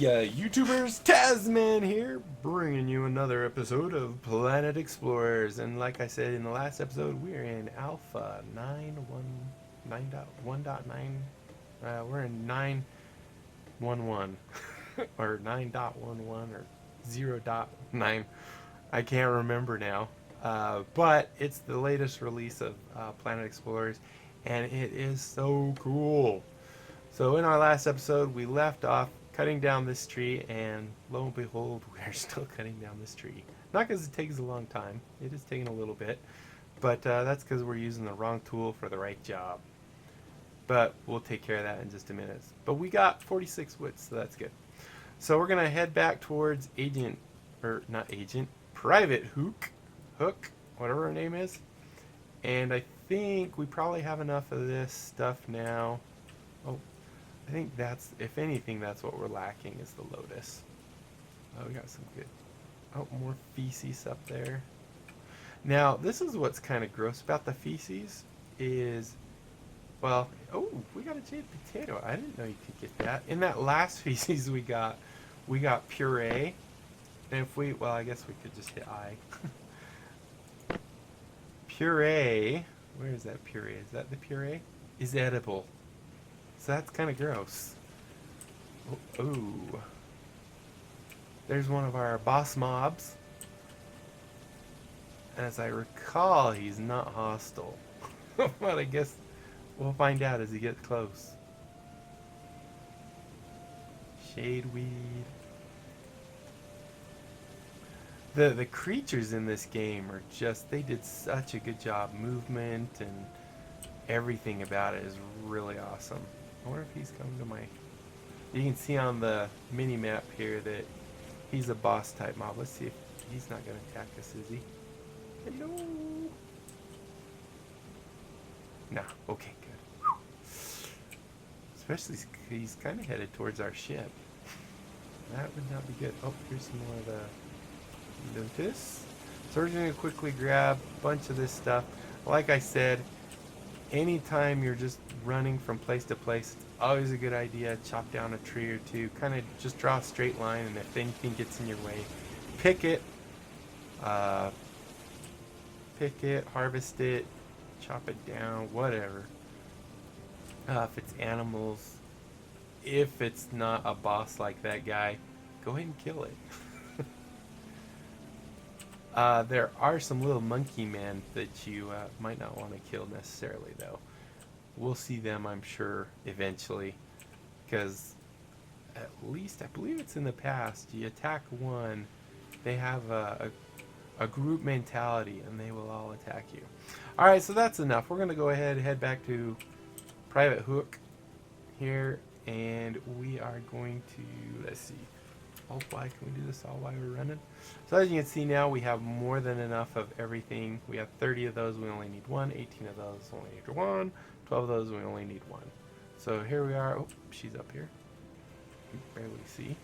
YouTubers, Tasman here, bringing you another episode of Planet Explorers. And like I said in the last episode, we're in Alpha 9.1.9. We're in 9.11 or 9.11 or 0.9. I can't remember now. But it's the latest release of Planet Explorers, and it is so cool. So in our last episode, we left off cutting down this tree, and lo and behold, we're still cutting down this tree. Not because it takes a long time, it is taking a little bit, but that's because we're using the wrong tool for the right job. But we'll take care of that in just a minute. But we got 46 wood, so that's good. So we're going to head back towards Private Hook, whatever her name is. And I think we probably have enough of this stuff now. Oh, I think that's, if anything, that's what we're lacking is the lotus. Oh, we got some good. Oh, more feces up there. Now, this is what's kind of gross about the feces is, well, oh, we got a jade potato. I didn't know you could get that. In that last feces we got puree. And if we, well, I guess we could just hit I. Puree, where is that puree? Is that the puree? Is edible. So that's kind of gross. Oh, ooh. There's one of our boss mobs. As I recall, he's not hostile. But I guess we'll find out as he gets close. Shadeweed. The creatures in this game are just, they did such a good job. Movement and everything about it is really awesome. I wonder if he's coming to my... You can see on the mini-map here that he's a boss type mob. Let's see if he's not going to attack us, is he? Hello? Nah, okay, good. Especially he's kind of headed towards our ship. That would not be good. Oh, here's some more of the lotus. So we're going to quickly grab a bunch of this stuff. Like I said, anytime you're just running from place to place, it's always a good idea. Chop down a tree or two. Kind of just draw a straight line, and if anything gets in your way, pick it, harvest it, chop it down, whatever. If it's animals, if it's not a boss like that guy, go ahead and kill it. There are some little monkey men that you might not want to kill necessarily, though. We'll see them, I'm sure, eventually. Because, at least, I believe it's in the past, you attack one, they have a group mentality, and they will all attack you. Alright, so that's enough. We're going to go ahead and head back to Private Hook here, and we are going to, let's see. Why can we do this all while we're running? So as you can see now, we have more than enough of everything. We have 30 of those, we only need one. 18 of those, only need one. 12 of those, we only need one. So here we are. Oh, she's up here. You can barely see.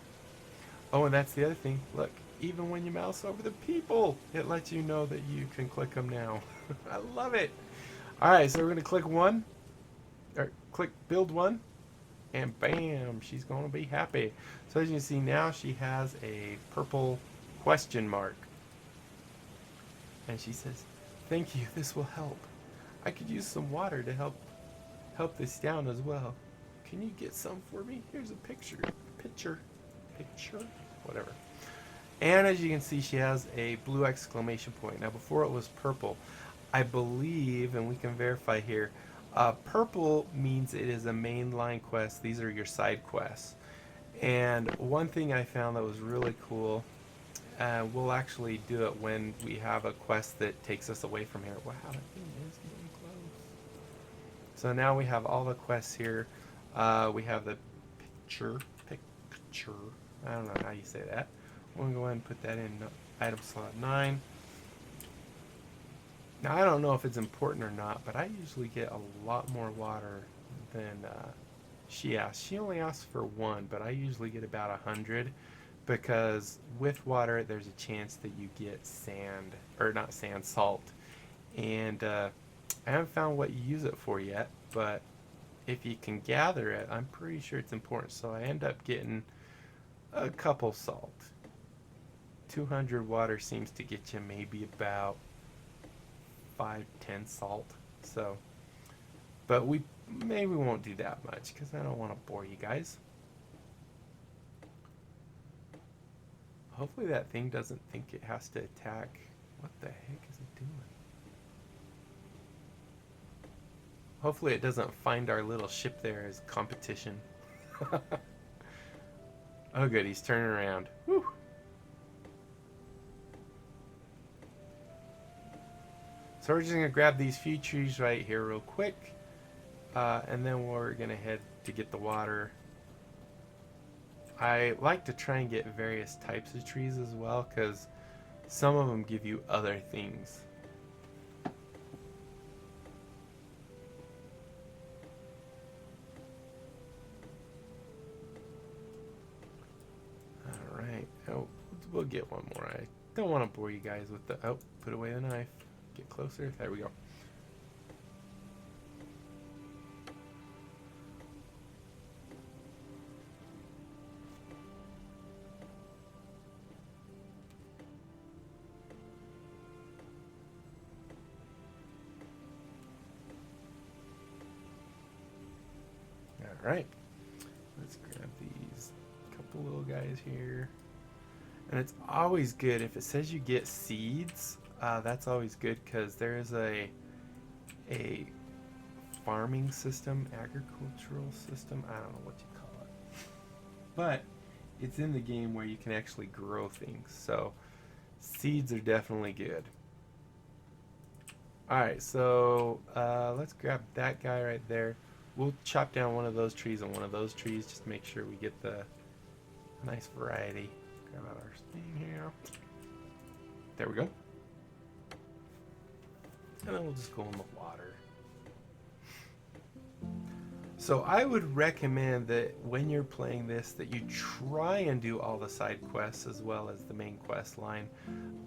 Oh, and that's the other thing. Look, even when you mouse over the people, it lets you know that you can click them now. I love it. All right, so we're going to click one, or click build one. And bam, she's going to be happy. So as you can see now, she has a purple question mark. And she says, "Thank you, this will help. I could use some water to help this down as well. Can you get some for me? Here's a picture, whatever." And as you can see, she has a blue exclamation point. Now before it was purple. I believe, and we can verify here, purple means it is a mainline quest. These are your side quests. And one thing I found that was really cool, we'll actually do it when we have a quest that takes us away from here. Wow, that thing is getting close. So now we have all the quests here. We have the picture. I don't know how you say that. We're going to go ahead and put that in item slot 9. Now, I don't know if it's important or not, but I usually get a lot more water than she asks. She only asks for 1, but I usually get about 100 because with water, there's a chance that you get sand, or not sand, salt. And I haven't found what you use it for yet, but if you can gather it, I'm pretty sure it's important. So I end up getting a couple salt. 200 water seems to get you maybe about 5-10 salt. So, but we maybe won't do that much because I don't want to bore you guys. Hopefully that thing doesn't think it has to attack. What the heck is it doing? Hopefully it doesn't find our little ship there as competition. Oh good, he's turning around. Whew. So we're just going to grab these few trees right here real quick. And then we're going to head to get the water. I like to try and get various types of trees as well, because some of them give you other things. Alright, oh, we'll get one more. I don't want to bore you guys with the... Oh, put away the knife. Get closer. There we go. Alright, let's grab these couple little guys here. And it's always good if it says you get seeds. That's always good because there is a farming system, agricultural system. I don't know what you call it, but it's in the game where you can actually grow things. So seeds are definitely good. All right, so let's grab that guy right there. We'll chop down one of those trees and one of those trees just to make sure we get the nice variety. Grab out our thing here. There we go. And then we'll just go in the water. So I would recommend that when you're playing this that you try and do all the side quests as well as the main quest line.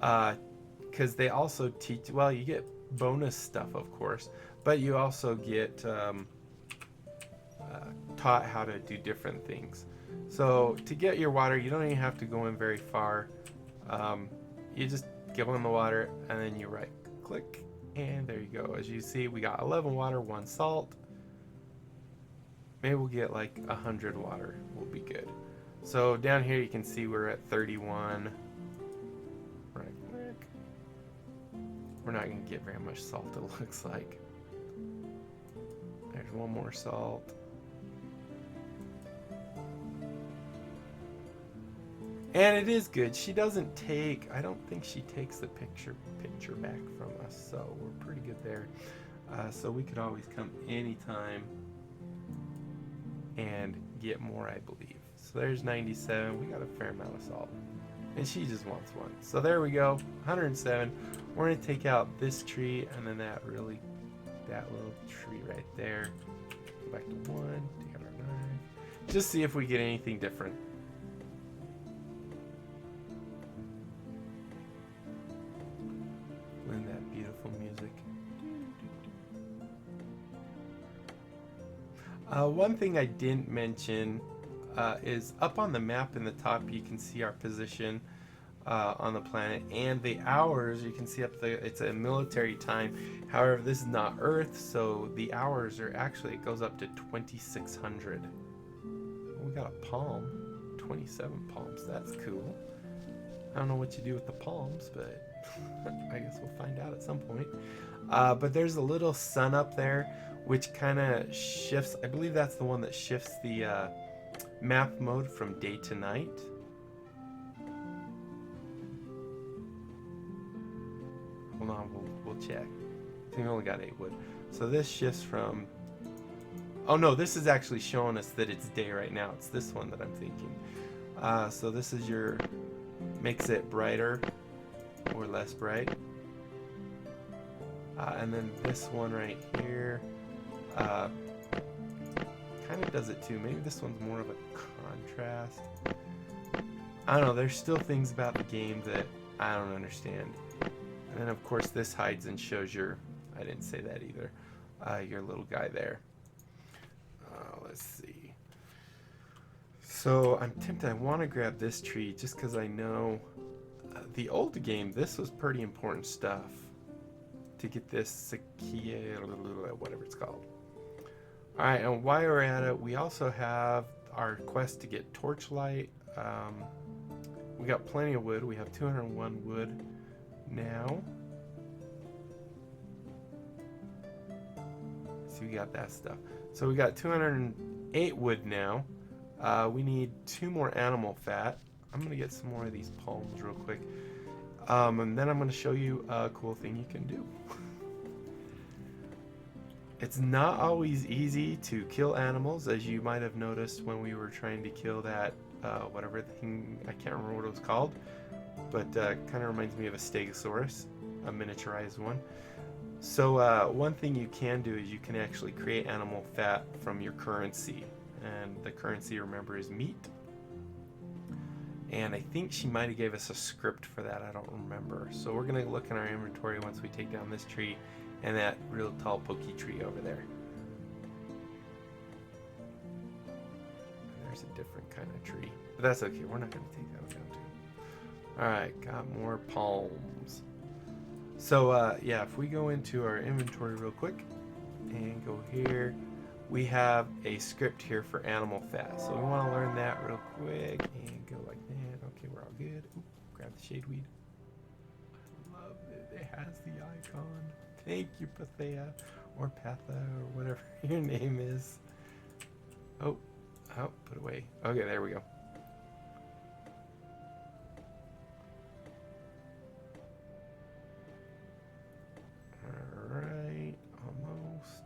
Because they also teach, well, you get bonus stuff of course, but you also get taught how to do different things. So to get your water, you don't even have to go in very far. You just go in the water and then you right click and there you go. As you see, we got 11 water, 1 salt. Maybe we'll get like 100 water, will be good. So down here you can see we're at 31. Right click. We're not going to get very much salt, it looks like. There's one more salt. And it is good. She doesn't take, I don't think she takes the picture back from us, so we're pretty good there. So we could always come anytime and get more, I believe. So there's 97. We got a fair amount of salt. And she just wants one. So there we go, 107. We're going to take out this tree and then that little tree right there. Go back to 1, take out our 9. Just see if we get anything different. And that beautiful music. One thing I didn't mention is up on the map in the top you can see our position on the planet and the hours. You can see up there it's a military time. However, this is not Earth, so the hours are actually, it goes up to 2600. We got a palm, 27 palms. That's cool. I don't know what you do with the palms, but I guess we'll find out at some point. But there's a little sun up there which kind of shifts. I believe that's the one that shifts the map mode from day to night. Hold on, we'll check. I think we only got 8 wood. So this shifts from... Oh no, this is actually showing us that it's day right now. It's this one that I'm thinking. So this is your... makes it brighter or less bright. And then this one right here kind of does it too. Maybe this one's more of a contrast. I don't know, there's still things about the game that I don't understand. And then of course this hides and shows your, I didn't say that either, your little guy there. Let's see. So I'm tempted. I want to grab this tree just because I know the old game, this was pretty important stuff to get this Sakia, whatever it's called. Alright, and while we're at it, we also have our quest to get torchlight. We got plenty of wood. We have 201 wood now. So we got that stuff. So we got 208 wood now. We need 2 more animal fat. I'm going to get some more of these palms real quick. And then I'm going to show you a cool thing you can do. It's not always easy to kill animals, as you might have noticed when we were trying to kill that, whatever thing, I can't remember what it was called, but kind of reminds me of a stegosaurus, a miniaturized one. So one thing you can do is you can actually create animal fat from your currency, and the currency, remember, is meat. And I think she might have gave us a script for that, I don't remember. So we're going to look in our inventory once we take down this tree and that real tall pokey tree over there. And there's a different kind of tree, but that's okay, we're not going to take that one down too. Alright, got more palms. So yeah, if we go into our inventory real quick and go here, we have a script here for animal fat. So we want to learn that real quick and go like that. Okay, we're all good. Ooh, grab the shadeweed. I love it. It has the icon. Thank you, Pathea, or Patha, or whatever your name is. Oh, put away. Okay, there we go. Alright, almost.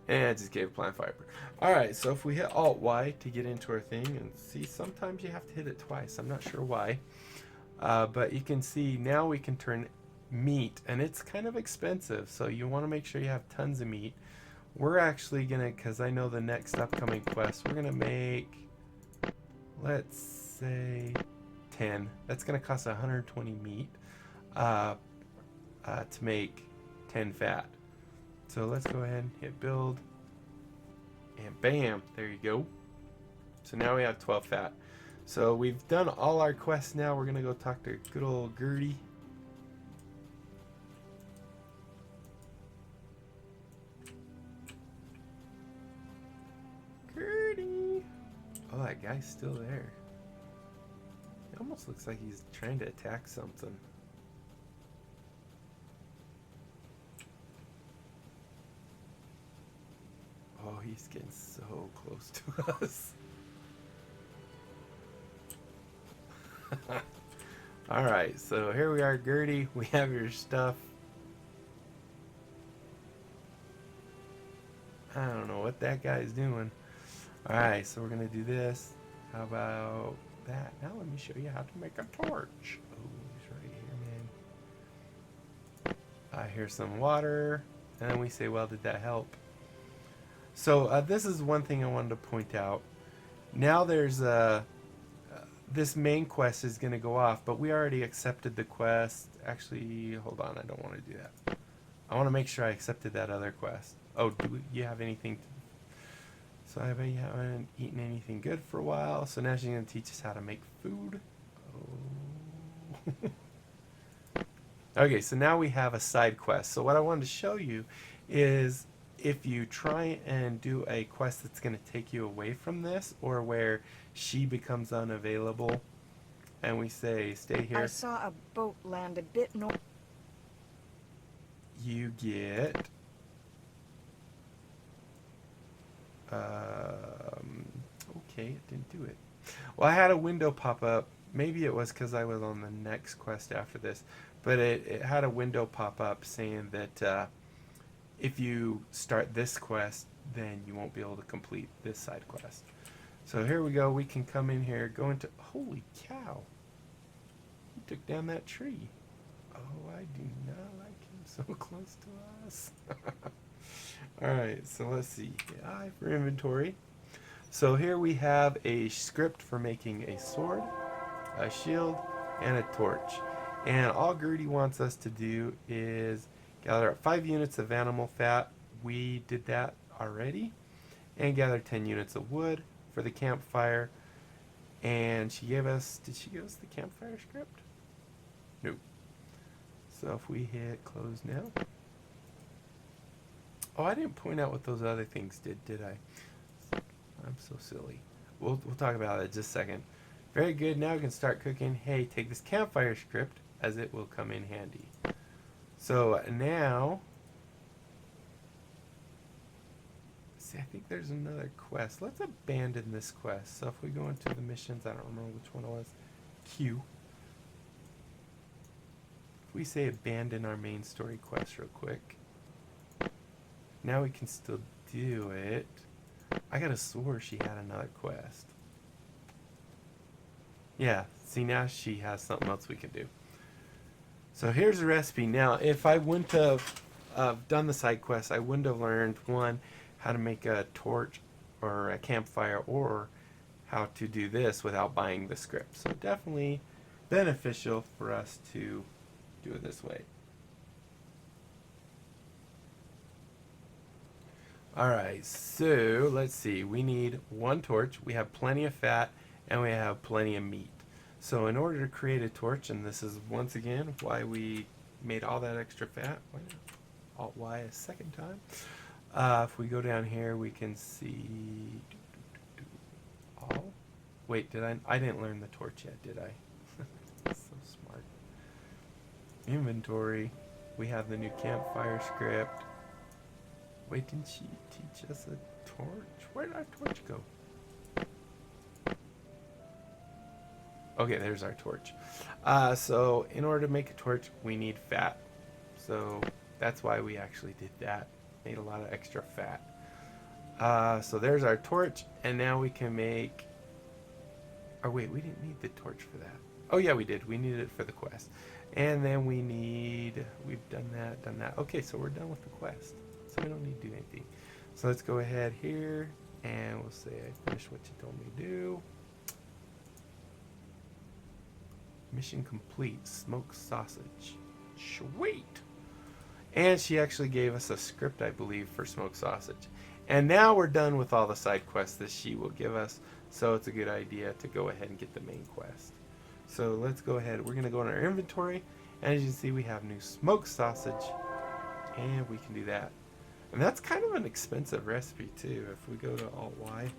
And I just gave plant fiber. Alright, so if we hit Alt-Y to get into our thing, and see, sometimes you have to hit it twice. I'm not sure why. But you can see now we can turn meat, and it's kind of expensive, so you want to make sure you have tons of meat. We're actually going to, because I know the next upcoming quest, we're going to make, let's say, 10. That's going to cost 120 meat to make 10 fat. So let's go ahead and hit build, and bam, there you go. So now we have 12 fat. So we've done all our quests now. We're gonna go talk to good old Gertie. Gertie! Oh, that guy's still there. It almost looks like he's trying to attack something. Oh, he's getting so close to us. Alright, so here we are, Gertie. We have your stuff. I don't know what that guy's doing. Alright, so we're going to do this. How about that? Now let me show you how to make a torch. Oh, he's right here, man. Here's some water. And then we say, well, did that help? So this is one thing I wanted to point out. Now there's this main quest is going to go off, but we already accepted the quest. Actually, hold on, I don't want to do that. I want to make sure I accepted that other quest. Oh, do you have anything? So I bet you haven't eaten anything good for a while. So now she's going to teach us how to make food. Oh. Okay, so now we have a side quest. So what I wanted to show you is if you try and do a quest that's going to take you away from this, or where she becomes unavailable, and we say, stay here. I saw a boat land a bit north. You get... okay, it didn't do it. Well, I had a window pop up. Maybe it was because I was on the next quest after this. But it had a window pop up saying that if you start this quest, then you won't be able to complete this side quest. So here we go. We can come in here, go into... Holy cow. He took down that tree. Oh, I do not like him so close to us. Alright, so let's see. I for inventory. So here we have a script for making a sword, a shield, and a torch. And all Gertie wants us to do is Gather up 5 units of animal fat. We did that already. And gather 10 units of wood for the campfire. And she gave us, did she give us the campfire script? Nope. So if we hit close now. Oh, I didn't point out what those other things did I? I'm so silly. We'll talk about it in just a second. Very good. Now we can start cooking. Hey, take this campfire script as it will come in handy. So now, see, I think there's another quest. Let's abandon this quest. So if we go into the missions, I don't remember which one it was. Q. If we say abandon our main story quest real quick. Now we can still do it. I could have swore she had another quest. Yeah, see, now she has something else we can do. So here's the recipe. Now, if I wouldn't have done the side quest, I wouldn't have learned, one, how to make a torch or a campfire, or how to do this without buying the script. So definitely beneficial for us to do it this way. Alright, so let's see. We need 1 torch. We have plenty of fat and we have plenty of meat. So in order to create a torch, and this is once again why we made all that extra fat. Why not? Alt Y a second time. If we go down here, we can see all. Wait, I didn't learn the torch yet, did I? So smart. Inventory. We have the new campfire script. Wait, didn't she teach us a torch? Where did our torch go? Okay, there's our torch. So in order to make a torch, we need fat. So that's why we actually did that. Made a lot of extra fat. So there's our torch, and now we can make... Oh wait, we didn't need the torch for that. Oh yeah, we did. We needed it for the quest. And then we need... We've done that. Okay, so we're done with the quest. So we don't need to do anything. So let's go ahead here, and we'll say I finished what you told me to do. Mission complete. Smoked sausage. Sweet! And she actually gave us a script, I believe, for smoked sausage. And now we're done with all the side quests that she will give us. So it's a good idea to go ahead and get the main quest. So let's go ahead. We're going to go in our inventory. And as you can see, we have new smoked sausage. And we can do that. And that's kind of an expensive recipe, too. If we go to Alt-Y.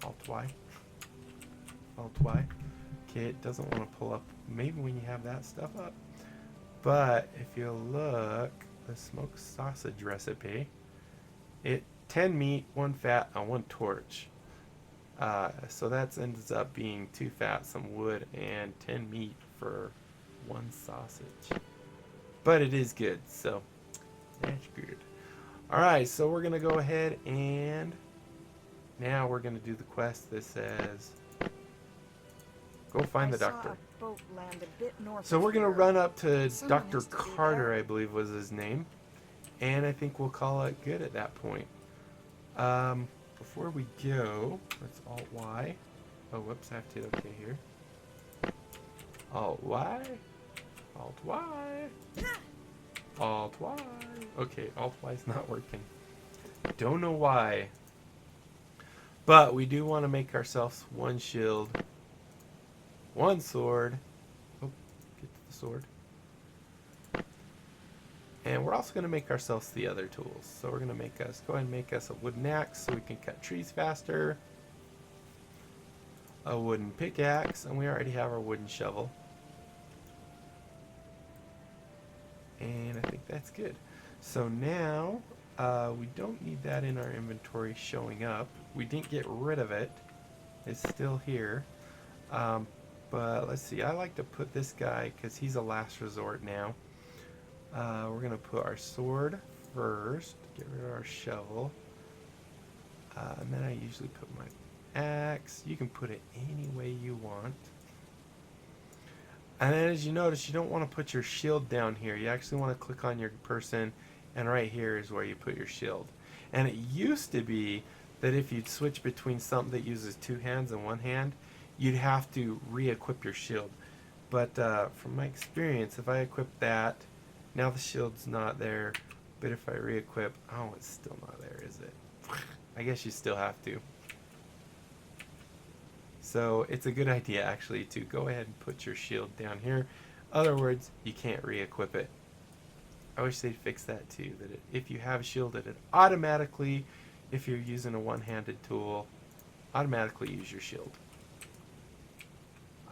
Alt-Y. Alt-Y. Okay, it doesn't want to pull up. Maybe when you have that stuff up. But if you look, the smoked sausage recipe, 10 meat, 1 fat, and 1 torch. So that ends up being 2 fat, some wood, and 10 meat for 1 sausage. But it is good, so that's good. Alright, so we're going to go ahead and now we're going to do the quest that says go find the doctor. Boat land a bit north So we're going to run up to Someone Dr. has to do Carter, that. I believe was his name. And I think we'll call it good at that point. Before we go, let's Alt-Y. Oh, whoops, I have to hit OK here. Alt-Y. Alt-Y. Alt-Y. Okay, Alt-Y is not working. Don't know why. But we do want to make ourselves 1 shield, 1 sword. Oh, get to the sword. And we're also going to make ourselves the other tools. So we're going to go ahead and make us a wooden axe so we can cut trees faster. A wooden pickaxe, and we already have our wooden shovel. And I think that's good. So now, we don't need that in our inventory showing up. We didn't get rid of it. It's still here. But let's see, I like to put this guy, because he's a last resort now. We're going to put our sword first, get rid of our shovel. And then I usually put my axe. You can put it any way you want. And then as you notice, you don't want to put your shield down here. You actually want to click on your person, and right here is where you put your shield. And it used to be that if you'd switch between something that uses 2 hands and 1 hand, you'd have to re-equip your shield. But from my experience, if I equip that, now the shield's not there. But if I re-equip, oh, it's still not there, is it? I guess you still have to. So it's a good idea actually to go ahead and put your shield down here. Other words, you can't re-equip it. I wish they'd fix that too, that if you have shielded, it automatically, if you're using a one-handed tool, automatically use your shield.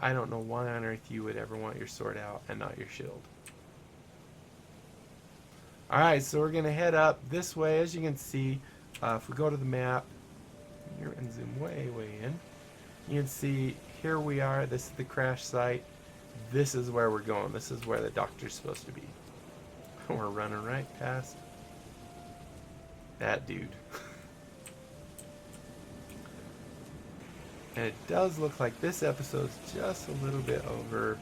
I don't know why on earth you would ever want your sword out and not your shield. Alright, so we're going to head up this way. As you can see, if we go to the map, and zoom way in, you can see here we are. This is the crash site. This is where we're going. This is where the doctor's supposed to be. We're running right past that dude. And it does look like this episode's just a little bit over.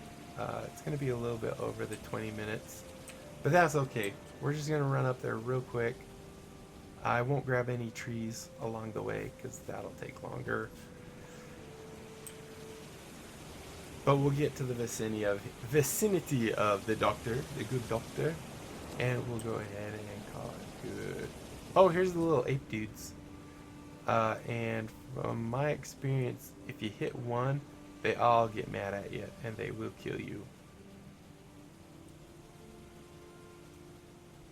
It's going to be a little bit over the 20 minutes. But that's okay. We're just going to run up there real quick. I won't grab any trees along the way because that'll take longer. But we'll get to the vicinity of the doctor, the good doctor. And we'll go ahead and call it good. Oh, here's the little ape dudes. And from my experience, if you hit one, they all get mad at you and they will kill you.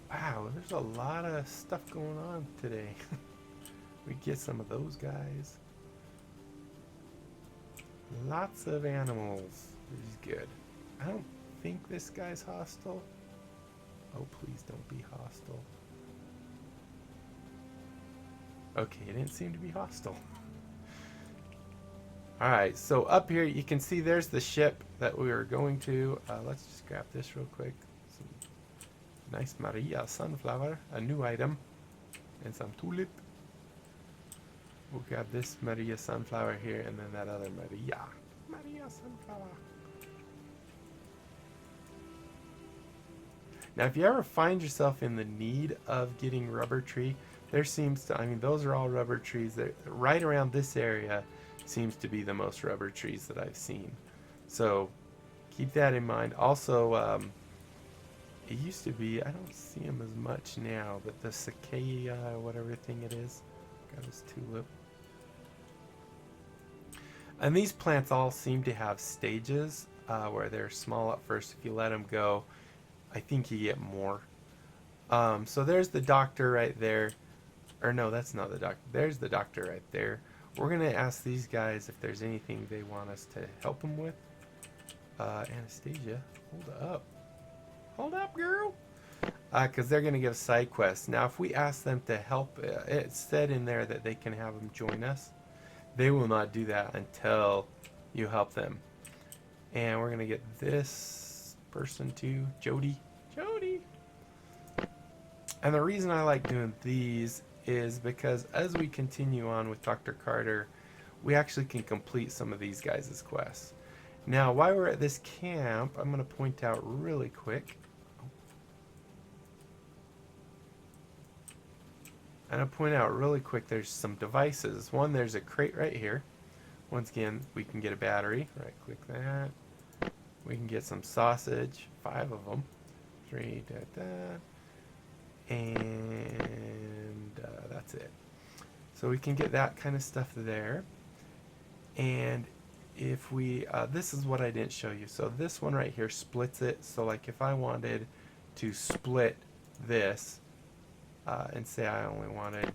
Wow, there's a lot of stuff going on today. We get some of those guys. Lots of animals. This is good. I don't think this guy's hostile. Oh, please don't be hostile. Okay, it didn't seem to be hostile. Alright, so up here you can see there's the ship that we were going to. Let's just grab this real quick. Some nice Maria sunflower, a new item, and some tulip. We'll grab this Maria sunflower here and then that other Maria sunflower. Now if you ever find yourself in the need of getting rubber tree, there seems to, I mean, those are all rubber trees. They're right around this area seems to be the most rubber trees that I've seen. So keep that in mind. Also, it used to be, I don't see them as much now, but the cicada, whatever thing it is, got his tulip. And these plants all seem to have stages where they're small at first. If you let them go, I think you get more. So there's the doctor right there. Or no, that's not the doctor. There's the doctor right there. We're going to ask these guys if there's anything they want us to help them with. Anastasia, hold up. Hold up, girl. Because they're going to give side quests. Now, if we ask them to help, it said in there that they can have them join us. They will not do that until you help them. And we're going to get this person too, Jody. Jody! And the reason I like doing these is because as we continue on with Dr. Carter, we actually can complete some of these guys' quests. Now, while we're at this camp, I'm going to point out really quick. And I'll point out really quick, there's some devices. One, there's a crate right here. Once again, we can get a battery. Right click that. We can get some sausage, 5 of them. 3, and that's it. So we can get that kind of stuff there. And if we, this is what I didn't show you. So this one right here splits it. So like if I wanted to split this, and say I only wanted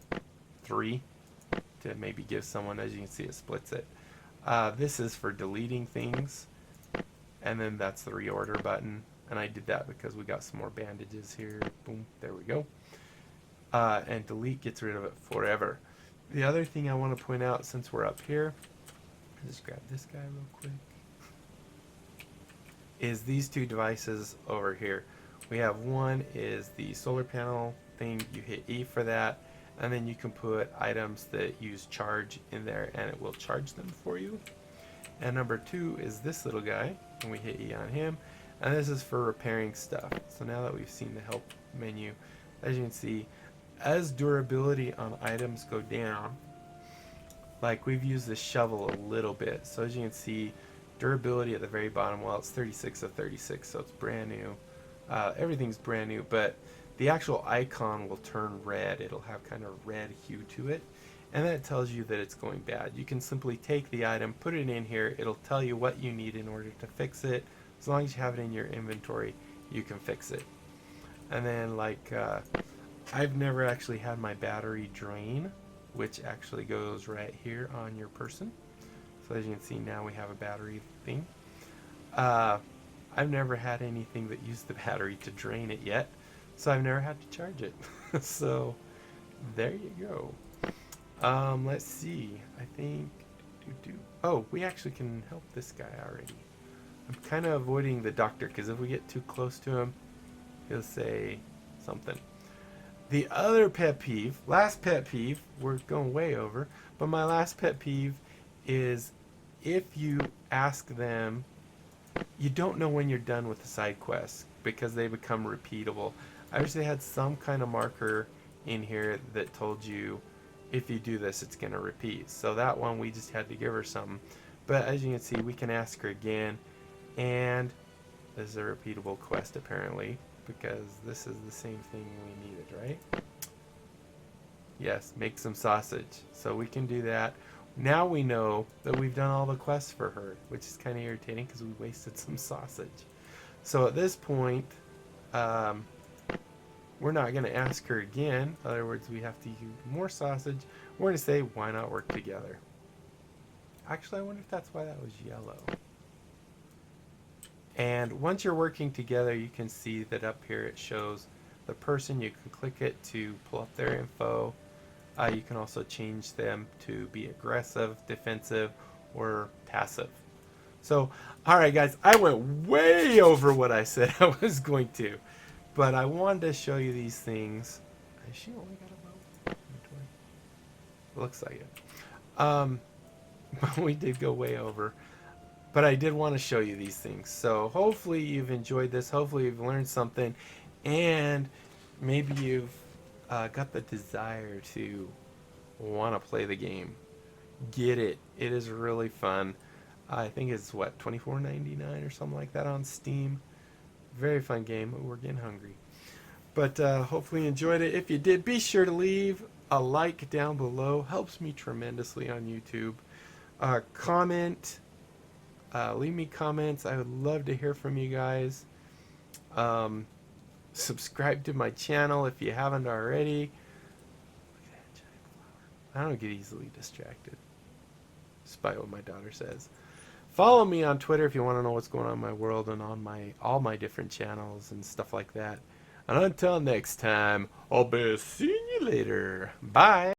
3 to maybe give someone, as you can see, it splits it. This is for deleting things, and then that's the reorder button. And I did that because we got some more bandages here. Boom, there we go. And delete gets rid of it forever. The other thing I want to point out, since we're up here, just grab this guy real quick, is these 2 devices over here. We have one is the solar panel thing. You hit E for that, and then you can put items that use charge in there and it will charge them for you. And number 2 is this little guy, and we hit E on him, and this is for repairing stuff. So now that we've seen the help menu, as you can see, as durability on items go down, like we've used the shovel a little bit, so as you can see, Durability at the very bottom, well, it's 36 of 36, so it's brand new. Everything's brand new, but the actual icon will turn red. It'll have kind of red hue to it, and that tells you that it's going bad. You can simply take the item, put it in here. It'll tell you what you need in order to fix it. As long as you have it in your inventory, you can fix it. And then, like, I've never actually had my battery drain, which actually goes right here on your person. So as you can see, now we have a battery thing. I've never had anything that used the battery to drain it yet, so I've never had to charge it. So there you go. Let's see. I think. Oh, we actually can help this guy already. I'm kind of avoiding the doctor because if we get too close to him, he'll say something. The other pet peeve, last pet peeve, we're going way over, but my last pet peeve is if you ask them, you don't know when you're done with the side quests because they become repeatable. I wish they had some kind of marker in here that told you if you do this, it's going to repeat. So that one, we just had to give her something. But as you can see, we can ask her again, and this is a repeatable quest apparently, because this is the same thing we needed, right? Yes, make some sausage. So we can do that. Now we know that we've done all the quests for her, which is kind of irritating because we wasted some sausage. So at this point, we're not going to ask her again. In other words, we have to use more sausage. We're going to say, why not work together? Actually, I wonder if that's why that was yellow. And once you're working together, you can see that up here it shows the person. You can click it to pull up their info. You can also change them to be aggressive, defensive, or passive. So, alright guys, I went way over what I said I was going to. But I wanted to show you these things. Has she only got a bow? Looks like it. We did go way over. But I did want to show you these things. So hopefully you've enjoyed this. Hopefully you've learned something. And maybe you've got the desire to want to play the game. Get it. It is really fun. I think it's, what, $24.99 or something like that on Steam. Very fun game. We're getting hungry. But hopefully you enjoyed it. If you did, be sure to leave a like down below. Helps me tremendously on YouTube. Comment. Leave me comments. I would love to hear from you guys. Subscribe to my channel if you haven't already. Look at that giant flower. I don't get easily distracted, despite what my daughter says. Follow me on Twitter if you want to know what's going on in my world and on all my different channels and stuff like that. And until next time, I'll be seeing you later. Bye.